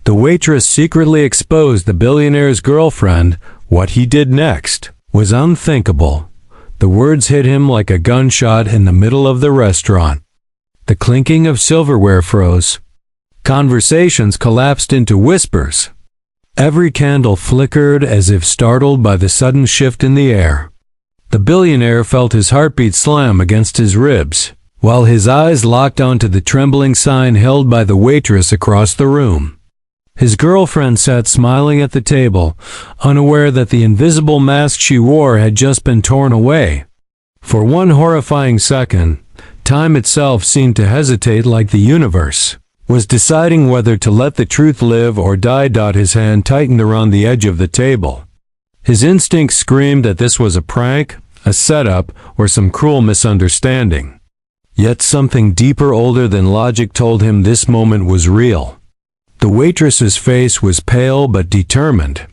The waitress secretly exposed the billionaire's girlfriend. What he did next was unthinkable. The words hit him like a gunshot in the middle of the restaurant. The clinking of silverware froze. Conversations collapsed into whispers. Every candle flickered as if startled by the sudden shift in the air. The billionaire felt his heartbeat slam against his ribs, while his eyes locked onto the trembling sign held by the waitress across the room. His girlfriend sat smiling at the table, unaware that the invisible mask she wore had just been torn away. For one horrifying second, time itself seemed to hesitate, like the universe was deciding whether to let the truth live or die. His hand tightened around the edge of the table. His instincts screamed that this was a prank, a setup, or some cruel misunderstanding. Yet something deeper, older than logic, told him this moment was real. The waitress's face was pale but determined.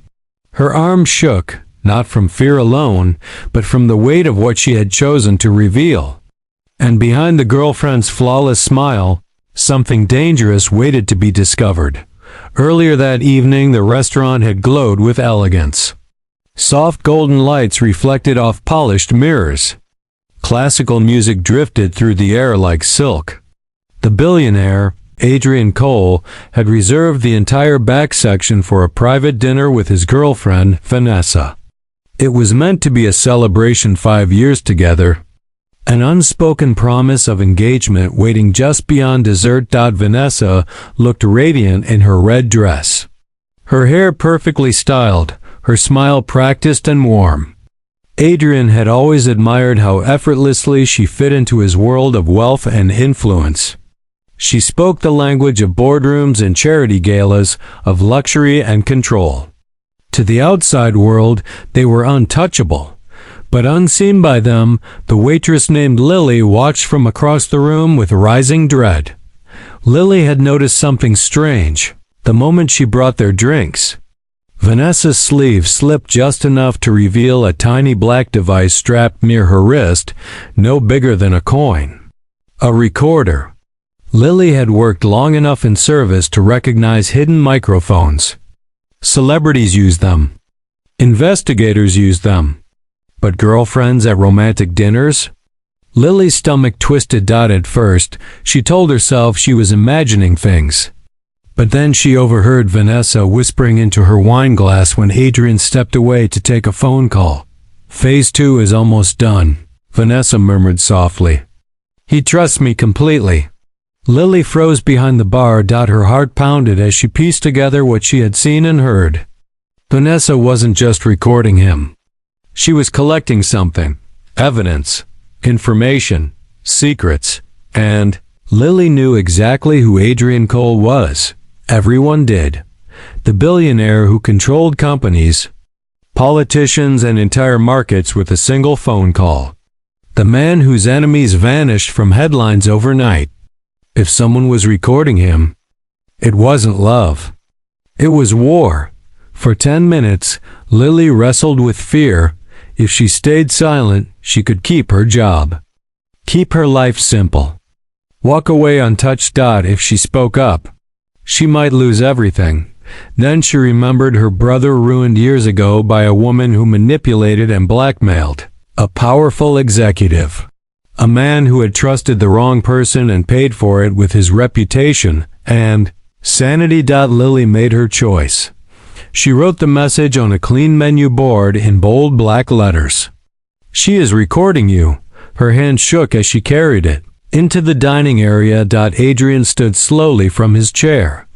Her arm shook, not from fear alone, but from the weight of what she had chosen to reveal. And behind the girlfriend's flawless smile, something dangerous waited to be discovered. Earlier that evening, the restaurant had glowed with elegance. Soft golden lights reflected off polished mirrors. Classical music drifted through the air like silk. The billionaire, Adrian Cole, had reserved the entire back section for a private dinner with his girlfriend, Vanessa. It was meant to be a celebration, 5 years together. An unspoken promise of engagement waiting just beyond dessert. Vanessa looked radiant in her red dress. Her hair perfectly styled, her smile practiced and warm. Adrian had always admired how effortlessly she fit into his world of wealth and influence. She spoke the language of boardrooms and charity galas, of luxury and control. To the outside world, they were untouchable. But unseen by them, the waitress named Lily watched from across the room with rising dread. Lily had noticed something strange the moment she brought their drinks. Vanessa's sleeve slipped just enough to reveal a tiny black device strapped near her wrist, no bigger than a coin. A recorder. Lily had worked long enough in service to recognize hidden microphones. Celebrities use them. Investigators use them. But girlfriends at romantic dinners? Lily's stomach twisted. At first, she told herself she was imagining things. But then she overheard Vanessa whispering into her wine glass when Adrian stepped away to take a phone call. "Phase 2 is almost done," Vanessa murmured softly. "He trusts me completely." Lily froze behind the bar. Her heart pounded as she pieced together what she had seen and heard. Vanessa wasn't just recording him. She was collecting something. Evidence, information, secrets, and Lily knew exactly who Adrian Cole was. Everyone did. The billionaire who controlled companies, politicians, and entire markets with a single phone call. The man whose enemies vanished from headlines overnight. If someone was recording him, it wasn't love. It was war. For 10 minutes, Lily wrestled with fear. If she stayed silent, she could keep her job. Keep her life simple. Walk away untouched. If she spoke up, she might lose everything. Then she remembered her brother ruined years ago by a woman who manipulated and blackmailed. A powerful executive. A man who had trusted the wrong person and paid for it with his reputation and sanity. Lily made her choice. She wrote the message on a clean menu board in bold black letters. "She is recording you." Her hand shook as she carried it into the dining area. Adrian stood slowly from his chair.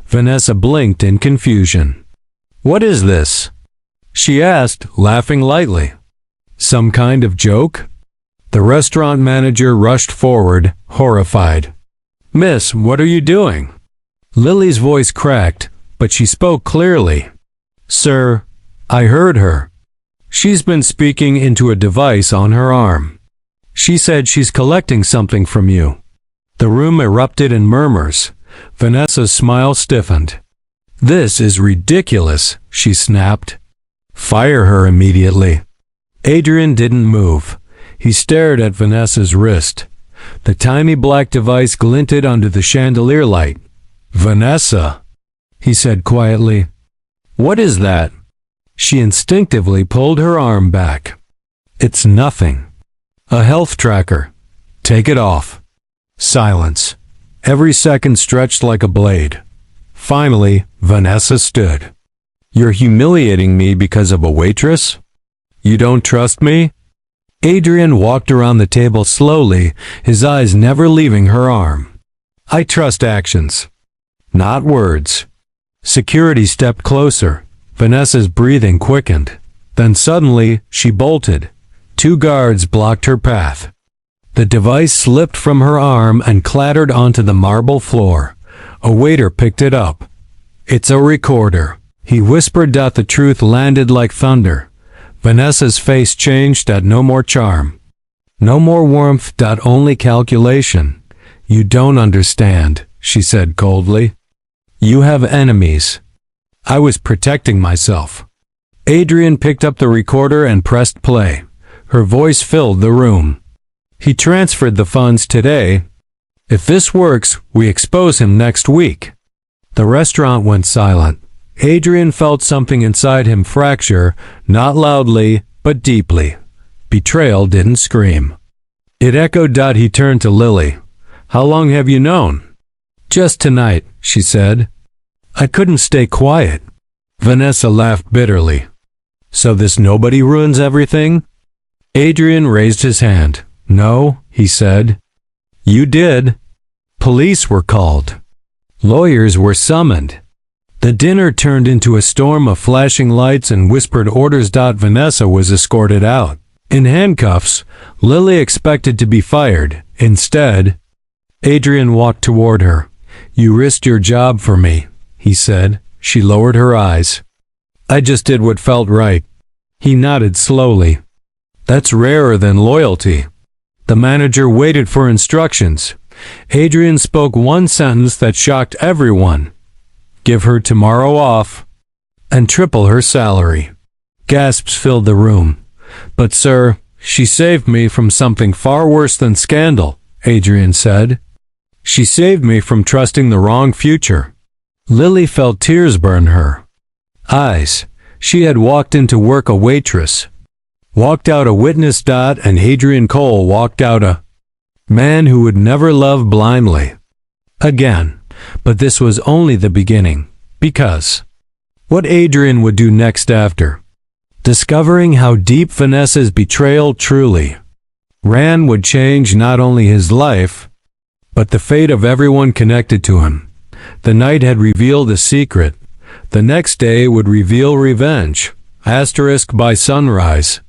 Vanessa blinked in confusion. "What is this?" she asked, laughing lightly. "Some kind of joke?" The restaurant manager rushed forward, horrified. "Miss, what are you doing?" Lily's voice cracked, but she spoke clearly. "Sir, I heard her. She's been speaking into a device on her arm. She said she's collecting something from you." The room erupted in murmurs. Vanessa's smile stiffened. "This is ridiculous," she snapped. "Fire her immediately." Adrian didn't move. He stared at Vanessa's wrist. The tiny black device glinted under the chandelier light. "Vanessa!" he said quietly. What is that? She instinctively pulled her arm back. It's nothing. A health tracker. Take it off. Silence. Every second stretched like a blade. Finally, Vanessa stood. You're humiliating me because of a waitress? You don't trust me? Adrian walked around the table slowly, his eyes never leaving her arm. I trust actions, not words. Security stepped closer. Vanessa's breathing quickened. Then suddenly, she bolted. 2 guards blocked her path. The device slipped from her arm and clattered onto the marble floor. A waiter picked it up. It's a recorder, he whispered. The truth landed like thunder. Vanessa's face changed. No more charm. No more warmth. Only calculation. You don't understand, she said coldly. You have enemies. I was protecting myself. Adrian picked up the recorder and pressed play. Her voice filled the room. He transferred the funds today. If this works, we expose him next week. The restaurant went silent. Adrian felt something inside him fracture, not loudly, but deeply. Betrayal didn't scream. It echoed. He turned to Lily. How long have you known? Just tonight, she said. I couldn't stay quiet. Vanessa laughed bitterly. So this nobody ruins everything? Adrian raised his hand. No, he said. You did. Police were called. Lawyers were summoned. The dinner turned into a storm of flashing lights and whispered orders. Vanessa was escorted out. In handcuffs, Lily expected to be fired. Instead, Adrian walked toward her. You risked your job for me, he said. She lowered her eyes. I just did what felt right. He nodded slowly. That's rarer than loyalty. The manager waited for instructions. Adrian spoke one sentence that shocked everyone. Give her tomorrow off and triple her salary. Gasps filled the room. But sir, she saved me from something far worse than scandal, Adrian said. She saved me from trusting the wrong future. Lily felt tears burn her eyes. She had walked into work a waitress, walked out a witness. And Adrian Cole walked out a man who would never love blindly again. But this was only the beginning, because what Adrian would do next after discovering how deep Vanessa's betrayal truly ran would change not only his life, but the fate of everyone connected to him. The night had revealed a secret. The next day would reveal revenge. By sunrise.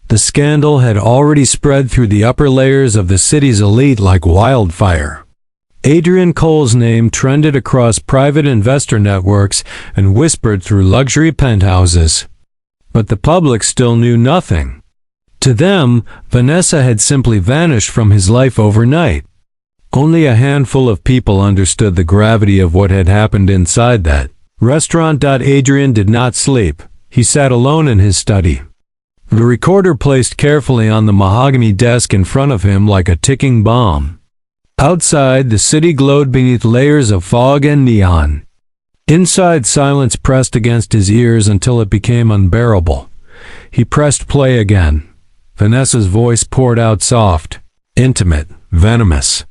The scandal had already spread through the upper layers of the city's elite like wildfire. Adrian Cole's name trended across private investor networks and whispered through luxury penthouses. But the public still knew nothing. To them, Vanessa had simply vanished from his life overnight. Only a handful of people understood the gravity of what had happened inside that restaurant. Adrian did not sleep. He sat alone in his study. The recorder placed carefully on the mahogany desk in front of him like a ticking bomb. Outside, the city glowed beneath layers of fog and neon. Inside, silence pressed against his ears until it became unbearable. He pressed play again. Vanessa's voice poured out soft, intimate, venomous.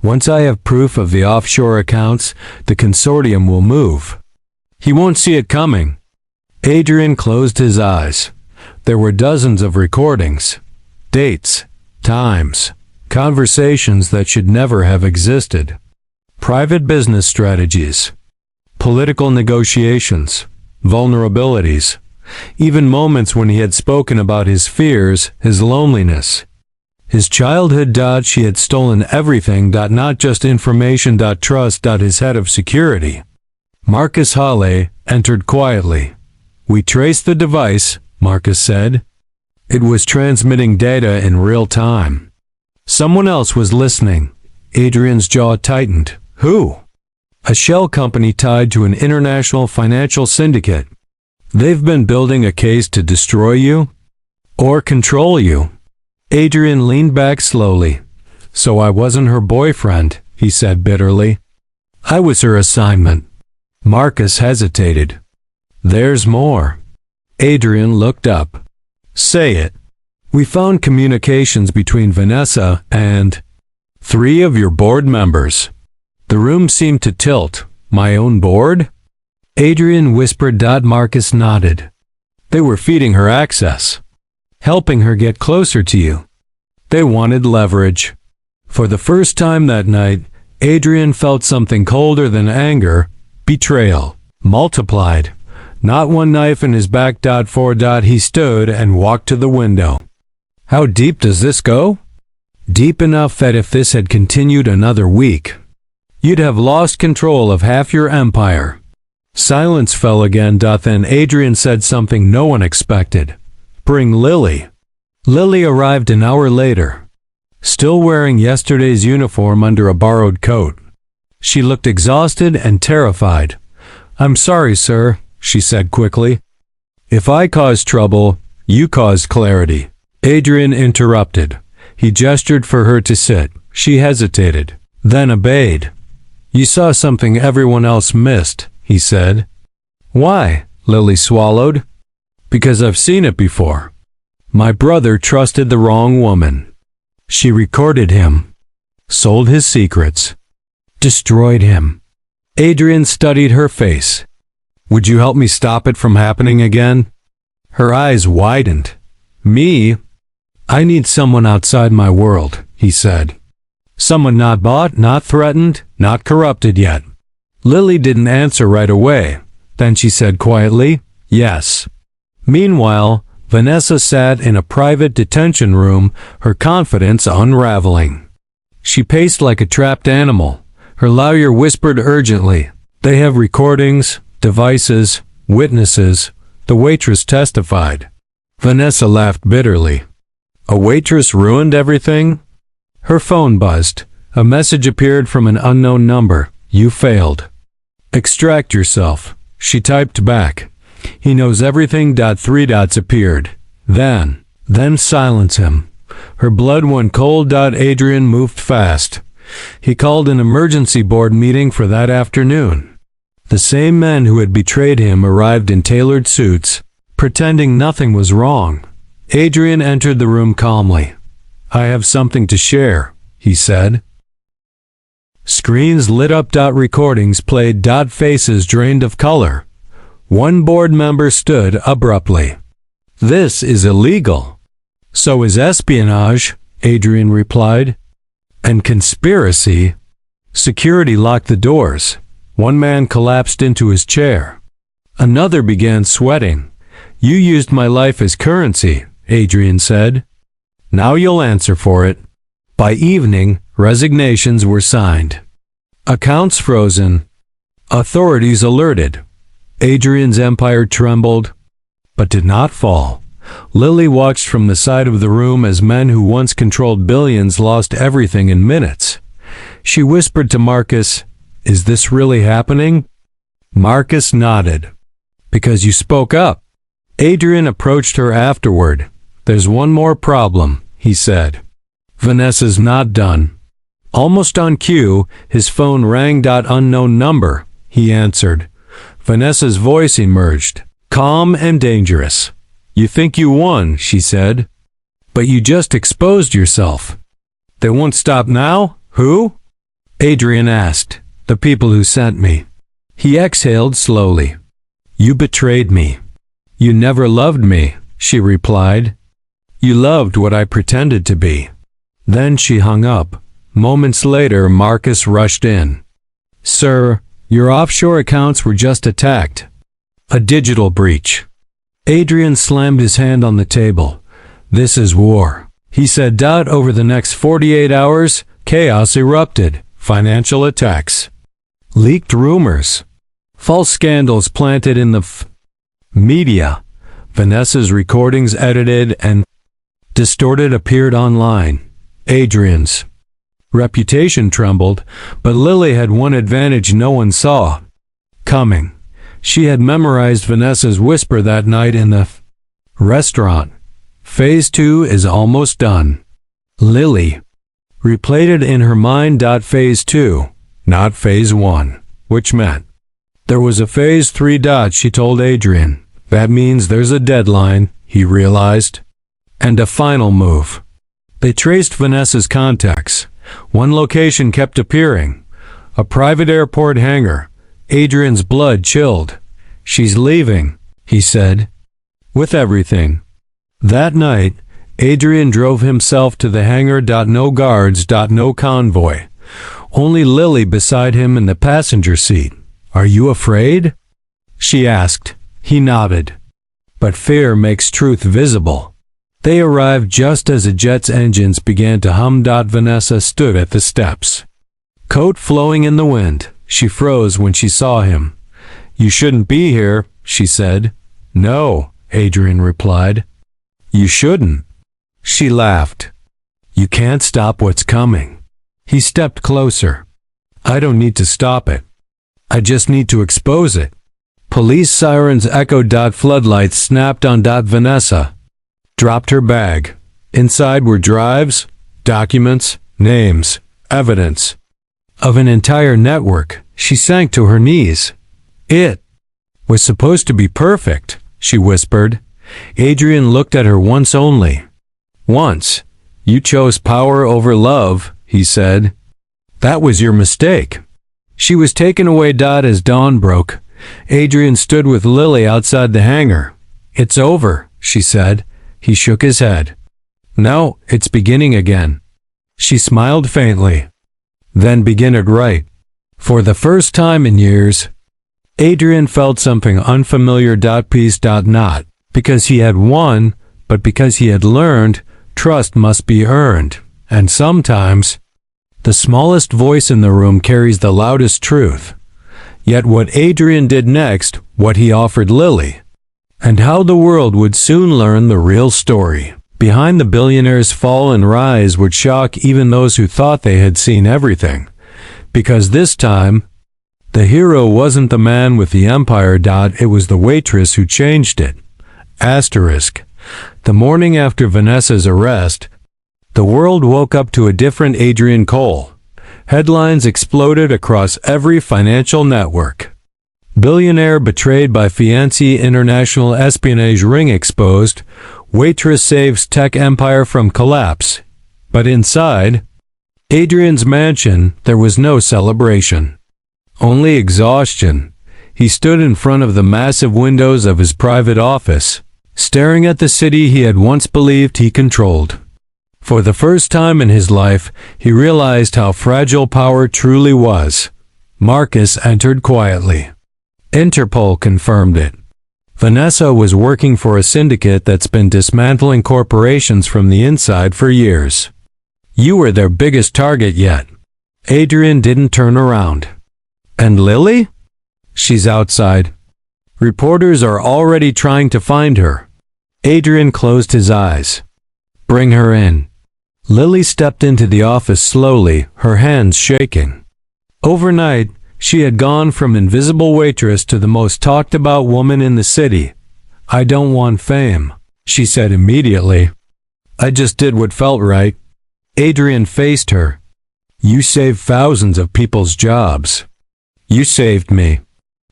Once I have proof of the offshore accounts, the consortium will move. He won't see it coming. Adrian closed his eyes. There were dozens of recordings, dates, times, conversations that should never have existed. Private business strategies, political negotiations, vulnerabilities, even moments when he had spoken about his fears, his loneliness. His childhood. She had stolen everything. Not just information. Trust. His head of security, Marcus Hawley, entered quietly. We traced the device, Marcus said. It was transmitting data in real time. Someone else was listening. Adrian's jaw tightened. Who? A shell company tied to an international financial syndicate. They've been building a case to destroy you or control you. Adrian leaned back slowly. So I wasn't her boyfriend, he said bitterly. I was her assignment. Marcus hesitated. There's more. Adrian looked up. Say it. We found communications between Vanessa and 3 of your board members. The room seemed to tilt. My own board? Adrian whispered. Marcus nodded. They were feeding her access, helping her get closer to you. They wanted leverage. For the first time that night, Adrian felt something colder than anger, betrayal, multiplied. Not one knife in his back. He stood and walked to the window. How deep does this go? Deep enough that if this had continued another week, you'd have lost control of half your empire. Silence fell again. Then Adrian said something no one expected. Bring Lily. Lily arrived an hour later, still wearing yesterday's uniform under a borrowed coat. She looked exhausted and terrified. I'm sorry, sir, she said quickly. If I caused trouble, you caused clarity. Adrian interrupted. He gestured for her to sit. She hesitated, then obeyed. You saw something everyone else missed, he said. Why? Lily swallowed. Because I've seen it before. My brother trusted the wrong woman. She recorded him, sold his secrets, destroyed him. Adrian studied her face. Would you help me stop it from happening again? Her eyes widened. Me? I need someone outside my world, he said. Someone not bought, not threatened, not corrupted yet. Lily didn't answer right away. Then she said quietly, yes. Meanwhile, Vanessa sat in a private detention room, her confidence unraveling. She paced like a trapped animal. Her lawyer whispered urgently, they have recordings, devices, witnesses. The waitress testified. Vanessa laughed bitterly. A waitress ruined everything? Her phone buzzed. A message appeared from an unknown number. You failed. Extract yourself. She typed back. He knows everything. 3 dots appeared. Then silence him. Her blood went cold. Adrian moved fast. He called an emergency board meeting for that afternoon. The same men who had betrayed him arrived in tailored suits, pretending nothing was wrong. Adrian entered the room calmly. I have something to share, he said. Screens lit up. Recordings played. Faces drained of color. One board member stood abruptly. This is illegal. So is espionage, Adrian replied. And conspiracy. Security locked the doors. One man collapsed into his chair. Another began sweating. You used my life as currency, Adrian said. Now you'll answer for it. By evening, resignations were signed. Accounts frozen. Authorities alerted. Adrian's empire trembled, but did not fall. Lily watched from the side of the room as men who once controlled billions lost everything in minutes. She whispered to Marcus, Is this really happening? Marcus nodded. Because you spoke up. Adrian approached her afterward. There's one more problem, he said. Vanessa's not done. Almost on cue, his phone rang. Unknown number, he answered. Vanessa's voice emerged, calm and dangerous. You think you won, she said. But you just exposed yourself. They won't stop now? Who? Adrian asked. The people who sent me. He exhaled slowly. You betrayed me. You never loved me, she replied. You loved what I pretended to be. Then she hung up. Moments later, Marcus rushed in. Sir, your offshore accounts were just attacked. A digital breach. Adrian slammed his hand on the table. This is war, he said. Over the next 48 hours, chaos erupted. Financial attacks. Leaked rumors. False scandals planted in the media. Vanessa's recordings edited and distorted appeared online. Adrian's reputation trembled, but Lily had one advantage no one saw coming. She had memorized Vanessa's whisper that night in the restaurant. Phase 2 is almost done. Lily replayed it in her mind. Phase 2, not Phase 1, which meant There was a phase 3. She told Adrian. That means there's a deadline, he realized. And a final move. They traced Vanessa's contacts. One location kept appearing. A private airport hangar. Adrian's blood chilled. She's leaving, he said. With everything. That night, Adrian drove himself to the hangar. No guards. No convoy. Only Lily beside him in the passenger seat. Are you afraid? She asked. He nodded. But fear makes truth visible. They arrived just as the jet's engines began to hum. Vanessa stood at the steps. Coat flowing in the wind. She froze when she saw him. You shouldn't be here, she said. No, Adrian replied. You shouldn't. She laughed. You can't stop what's coming. He stepped closer. I don't need to stop it. I just need to expose it. Police sirens echoed. Floodlights snapped on. Vanessa dropped her bag. Inside were drives, documents, names, evidence. Of an entire network. She sank to her knees. It was supposed to be perfect, she whispered. Adrian looked at her once only. Once. You chose power over love, he said. That was your mistake. She was taken away. As dawn broke, Adrian stood with Lily outside the hangar. It's over, she said. He shook his head. No, it's beginning again. She smiled faintly. Then begin it right. For the first time in years, Adrian felt something unfamiliar. Peace. Not because he had won, but because he had learned trust must be earned. And sometimes, the smallest voice in the room carries the loudest truth. Yet what Adrian did next, what he offered Lily, and how the world would soon learn the real story behind the billionaire's fall and rise would shock even those who thought they had seen everything. Because this time, the hero wasn't the man with the empire. It was the waitress who changed it. Asterisk. The morning after Vanessa's arrest, the world woke up to a different Adrian Cole. Headlines exploded across every financial network. Billionaire betrayed by fiancé, international espionage ring exposed. Waitress saves tech empire from collapse. But inside Adrian's mansion, there was no celebration. Only exhaustion. He stood in front of the massive windows of his private office, staring at the city he had once believed he controlled. For the first time in his life, he realized how fragile power truly was. Marcus entered quietly. Interpol confirmed it. Vanessa was working for a syndicate that's been dismantling corporations from the inside for years. You were their biggest target yet. Adrian didn't turn around. And Lily? She's outside. Reporters are already trying to find her. Adrian closed his eyes. Bring her in. Lily stepped into the office slowly, her hands shaking. Overnight, she had gone from invisible waitress to the most talked about woman in the city. I don't want fame, she said immediately. I just did what felt right. Adrian faced her. You saved thousands of people's jobs. You saved me.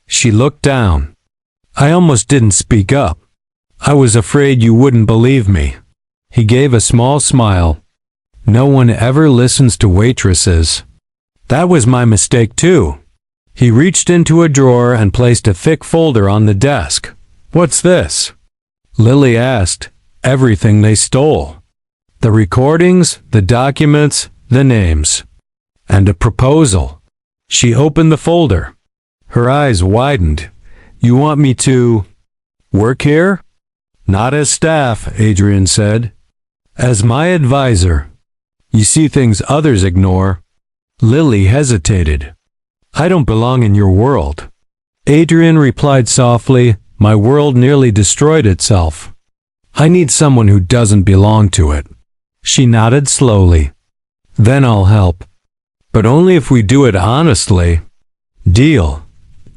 She looked down. I almost didn't speak up. I was afraid you wouldn't believe me. He gave a small smile. No one ever listens to waitresses. That was my mistake too. He reached into a drawer and placed a thick folder on the desk. What's this? Lily asked. Everything they stole. The recordings, the documents, the names. And a proposal. She opened the folder. Her eyes widened. You want me to work here? Not as staff, Adrian said. As my advisor. You see things others ignore. Lily hesitated. I don't belong in your world. Adrian replied softly, my world nearly destroyed itself. I need someone who doesn't belong to it. She nodded slowly. Then I'll help. But only if we do it honestly. Deal,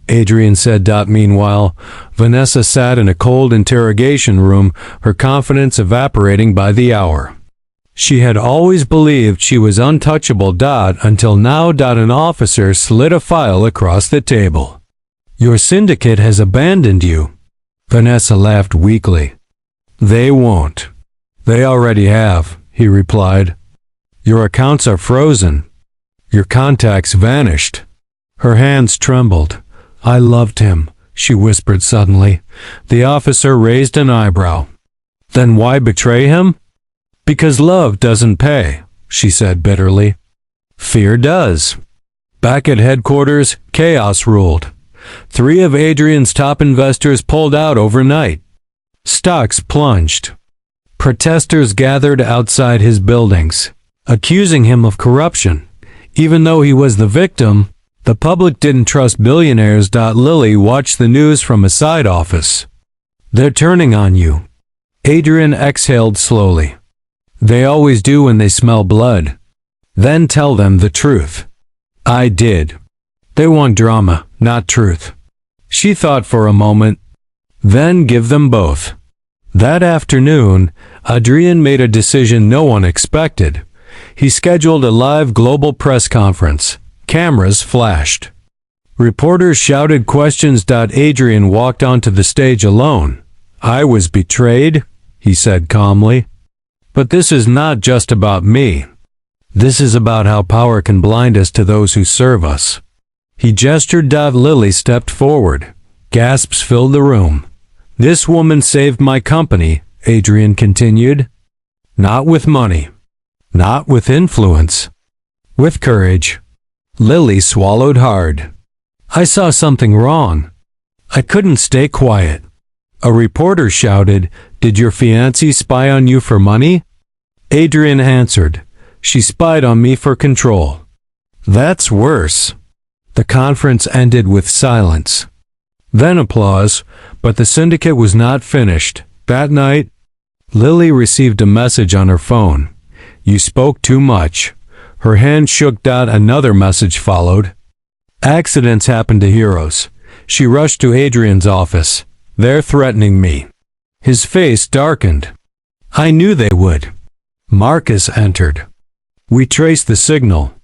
Adrian said. Meanwhile, Vanessa sat in a cold interrogation room, her confidence evaporating by the hour. She had always believed she was untouchable. Until now. An officer slid a file across the table. Your syndicate has abandoned you. Vanessa laughed weakly. They won't. They already have, he replied. Your accounts are frozen. Your contacts vanished. Her hands trembled. I loved him, she whispered suddenly. The officer raised an eyebrow. Then why betray him? Because love doesn't pay, she said bitterly. Fear does. Back at headquarters, chaos ruled. 3 of Adrian's top investors pulled out overnight. Stocks plunged. Protesters gathered outside his buildings, accusing him of corruption. Even though he was the victim, the public didn't trust billionaires. Lily watched the news from a side office. They're turning on you. Adrian exhaled slowly. They always do when they smell blood. Then tell them the truth. I did. They want drama, not truth. She thought for a moment. Then give them both. That afternoon, Adrian made a decision no one expected. He scheduled a live global press conference. Cameras flashed. Reporters shouted questions. Adrian walked onto the stage alone. I was betrayed, he said calmly. But this is not just about me. This is about how power can blind us to those who serve us. He gestured. Lily stepped forward. Gasps filled the room. This woman saved my company, Adrian continued. Not with money. Not with influence. With courage. Lily swallowed hard. I saw something wrong. I couldn't stay quiet. A reporter shouted, Did your fiancée spy on you for money? Adrian answered, She spied on me for control. That's worse. The conference ended with silence. Then applause, but the syndicate was not finished. That night, Lily received a message on her phone. You spoke too much. Her hand shook. Another message followed. Accidents happen to heroes. She rushed to Adrian's office. They're threatening me. His face darkened. I knew they would. Marcus entered. We traced the signal.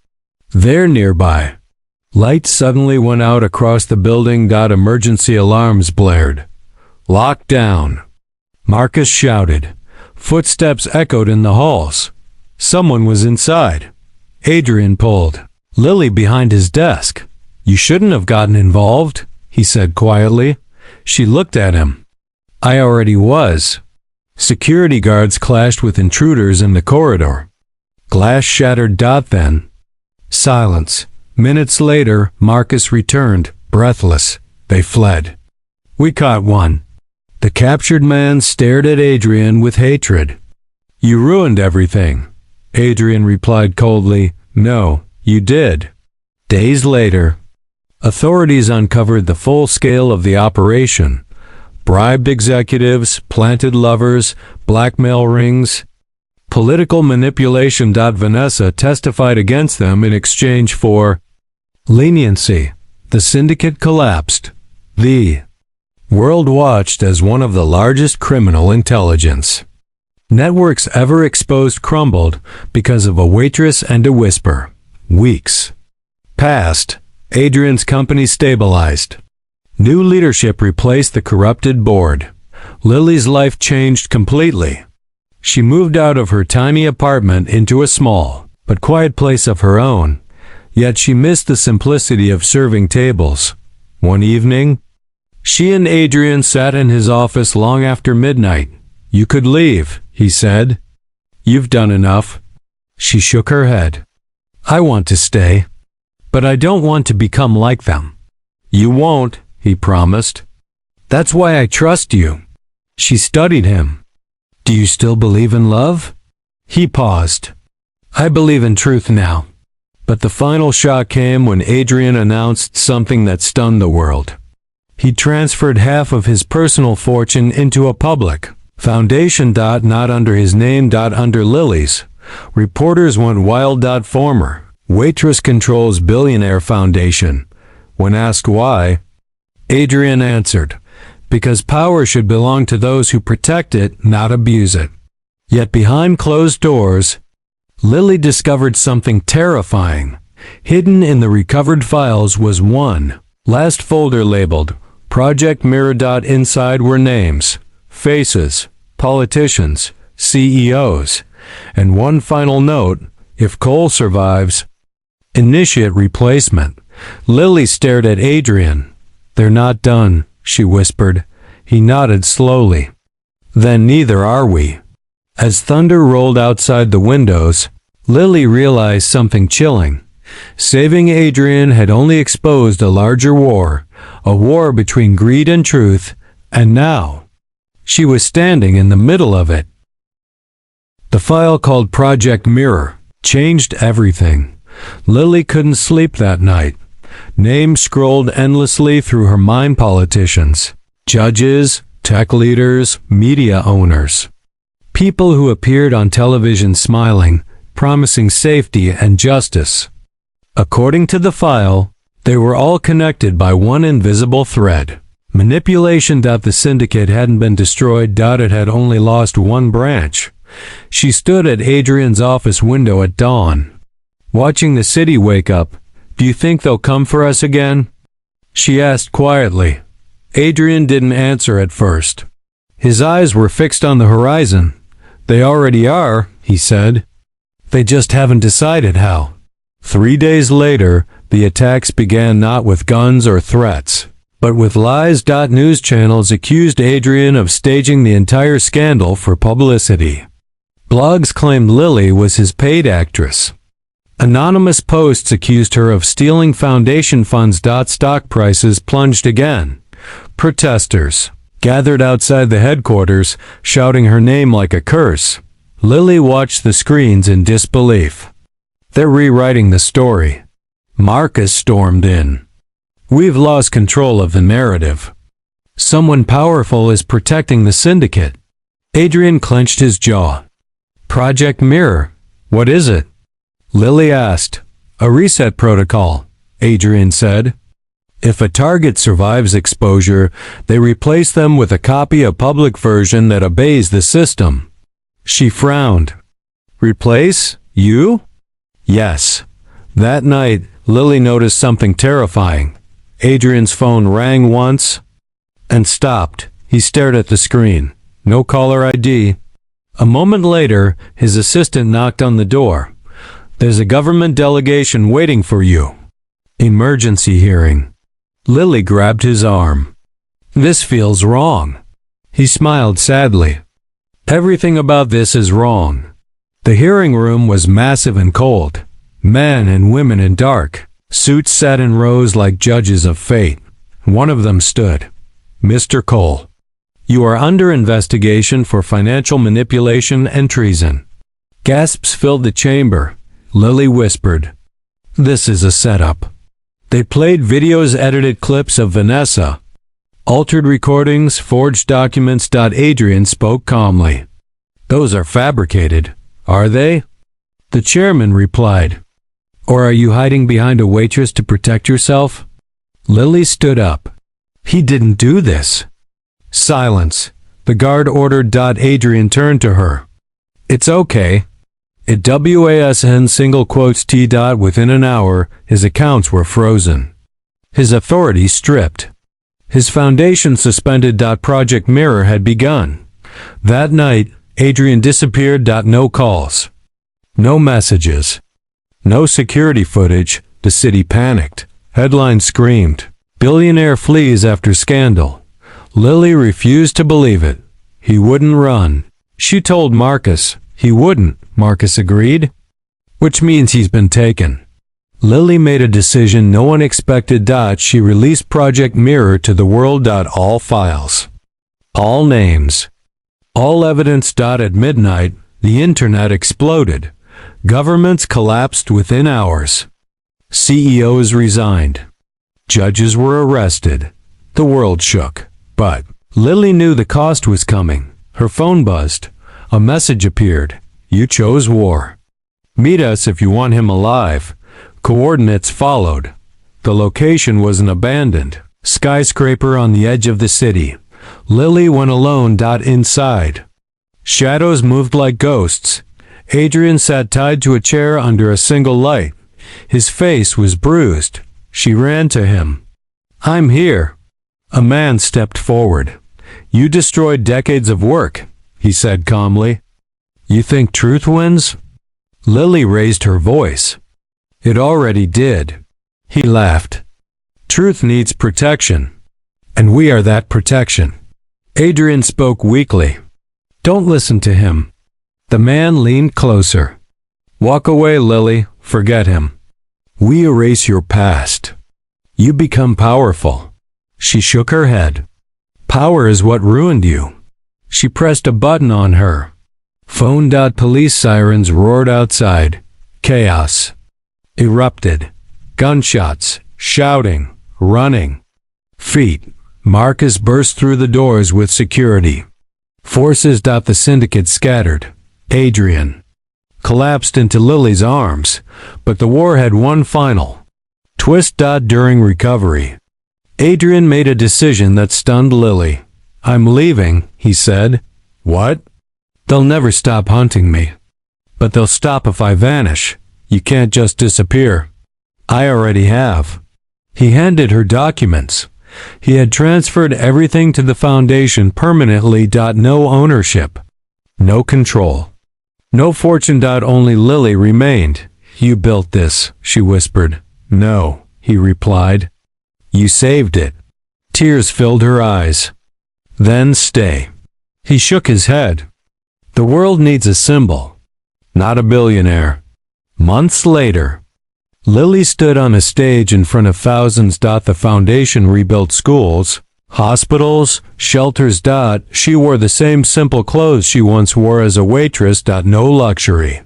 They're nearby. Lights suddenly went out across the building. Emergency alarms blared. Locked down. Marcus shouted. Footsteps echoed in the halls. Someone was inside. Adrian pulled Lily behind his desk. You shouldn't have gotten involved, he said quietly. She looked at him. I already was. Security guards clashed with intruders in the corridor. Glass shattered. Then silence. Minutes later, Marcus returned, breathless. They fled. We caught one. The captured man stared at Adrian with hatred. You ruined everything. Adrian replied coldly, No, you did. Days later, authorities uncovered the full scale of the operation. Bribed executives, planted lovers, blackmail rings, political manipulation. Vanessa testified against them in exchange for leniency. The syndicate collapsed. The world watched as one of the largest criminal intelligence networks ever exposed crumbled because of a waitress and a whisper. Weeks passed. Adrian's company stabilized. New leadership replaced the corrupted board. Lily's life changed completely. She moved out of her tiny apartment into a small but quiet place of her own. Yet she missed the simplicity of serving tables. One evening, she and Adrian sat in his office long after midnight. You could leave, he said. You've done enough. She shook her head. I want to stay, but I don't want to become like them. You won't, he promised. That's why I trust you. She studied him. Do you still believe in love? He paused. I believe in truth now. But the final shock came when Adrian announced something that stunned the world. He transferred half of his personal fortune into a public foundation. Not under his name. Under Lily's. Reporters went wild. Former Waitress controls Billionaire Foundation. When asked why, Adrian answered, because power should belong to those who protect it, not abuse it. Yet behind closed doors, Lily discovered something terrifying. Hidden in the recovered files was one Last folder labeled Project Mirror. Inside were names, faces, politicians, CEOs, and one final note: if Cole survives, initiate replacement. Lily stared at Adrian. They're not done, she whispered. He nodded slowly. Then neither are we. As thunder rolled outside the windows, Lily realized something chilling. Saving Adrian had only exposed a larger war, a war between greed and truth, and now she was standing in the middle of it. The file called Project Mirror changed everything. Lily couldn't sleep that night. Names scrolled endlessly through her mind: politicians, judges, tech leaders, media owners. People who appeared on television smiling, promising safety and justice. According to the file, they were all connected by one invisible thread: manipulation. The syndicate hadn't been destroyed. It had only lost one branch. She stood at Adrian's office window at dawn, watching the city wake up. Do you think they'll come for us again? She asked quietly. Adrian didn't answer at first. His eyes were fixed on the horizon. They already are, he said. They just haven't decided how. 3 days later, the attacks began not with guns or threats, but with lies. News channels accused Adrian of staging the entire scandal for publicity. Blogs claimed Lily was his paid actress. Anonymous posts accused her of stealing foundation funds. Stock prices plunged again. Protesters gathered outside the headquarters, shouting her name like a curse. Lily watched the screens in disbelief. They're rewriting the story. Marcus stormed in. We've lost control of the narrative. Someone powerful is protecting the syndicate. Adrian clenched his jaw. Project Mirror, what is it? Lily asked. A reset protocol, Adrian said. If a target survives exposure, they replace them with a copy, a public version that obeys the system. She frowned. Replace? You? Yes. That night, Lily noticed something terrifying. Adrian's phone rang once and stopped. He stared at the screen. No caller ID. A moment later, his assistant knocked on the door. There's a government delegation waiting for you. Emergency hearing. Lily grabbed his arm. This feels wrong. He smiled sadly. Everything about this is wrong. The hearing room was massive and cold. Men and women in dark suits sat in rows like judges of fate. One of them stood. Mr. Cole, you are under investigation for financial manipulation and treason. Gasps filled the chamber. Lily whispered, This is a setup. They played videos, edited clips of Vanessa, altered recordings, forged documents. Adrian spoke calmly. Those are fabricated, are they? The chairman replied. Or are you hiding behind a waitress to protect yourself? Lily stood up. He didn't do this. Silence. The guard ordered. Adrian turned to her. It's okay. It WASN single quotes T. Within an hour, his accounts were frozen. His authority stripped. His foundation suspended. Project Mirror had begun. That night, Adrian disappeared. No calls. No messages. No security footage. The city panicked. Headlines screamed, Billionaire flees after scandal. Lily refused to believe it. He wouldn't run. She told Marcus. He wouldn't. Marcus agreed. Which means he's been taken. Lily made a decision no one expected. She released Project Mirror to the world. All files. All names. All evidence. At midnight, the internet exploded. Governments collapsed within hours. CEOs resigned. Judges were arrested. The world shook. But Lily knew the cost was coming. Her phone buzzed. A message appeared. You chose war. Meet us if you want him alive. Coordinates followed. The location was an abandoned skyscraper on the edge of the city. Lily went alone. Inside. Shadows moved like ghosts. Adrian sat tied to a chair under a single light. His face was bruised. She ran to him. I'm here. A man stepped forward. You destroyed decades of work, he said calmly. You think truth wins? Lily raised her voice. It already did. He laughed. Truth needs protection. And we are that protection. Adrian spoke weakly. Don't listen to him. The man leaned closer. Walk away, Lily. Forget him. We erase your past. You become powerful. She shook her head. Power is what ruined you. She pressed a button on her. Phone. Police sirens roared outside. Chaos erupted. Gunshots, shouting, running. Feet. Marcus burst through the doors with security. Forces. The syndicate scattered. Adrian collapsed into Lily's arms, but the war had one final twist. During recovery, Adrian made a decision that stunned Lily. I'm leaving, he said. What? They'll never stop hunting me. But they'll stop if I vanish. You can't just disappear. I already have. He handed her documents. He had transferred everything to the Foundation permanently. No ownership. No control. No fortune. Only Lily remained. You built this, she whispered. No, he replied. You saved it. Tears filled her eyes. Then stay. He shook his head. The world needs a symbol, not a billionaire. Months later, Lily stood on a stage in front of thousands. The Foundation rebuilt schools, hospitals, shelters. She wore the same simple clothes she once wore as a waitress. No luxury.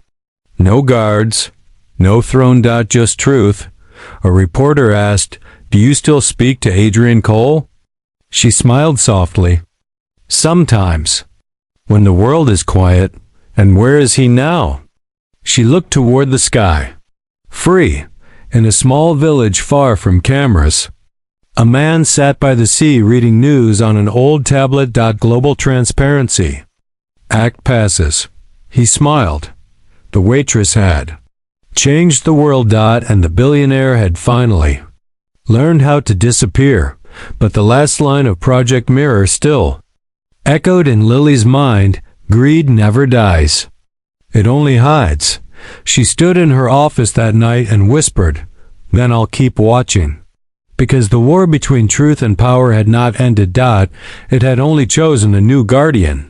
No guards. No throne. Just truth. A reporter asked, Do you still speak to Adrian Cole? She smiled softly. Sometimes. When the world is quiet. And where is he now? She looked toward the sky. Free, in a small village far from cameras. A man sat by the sea reading news on an old tablet. Global transparency. Act passes. He smiled. The waitress had changed the world. And the billionaire had finally learned how to disappear. But the last line of Project Mirror still echoed in Lily's mind. Greed never dies. It only hides. She stood in her office that night and whispered, Then I'll keep watching. Because the war between truth and power had not ended. It had only chosen a new guardian.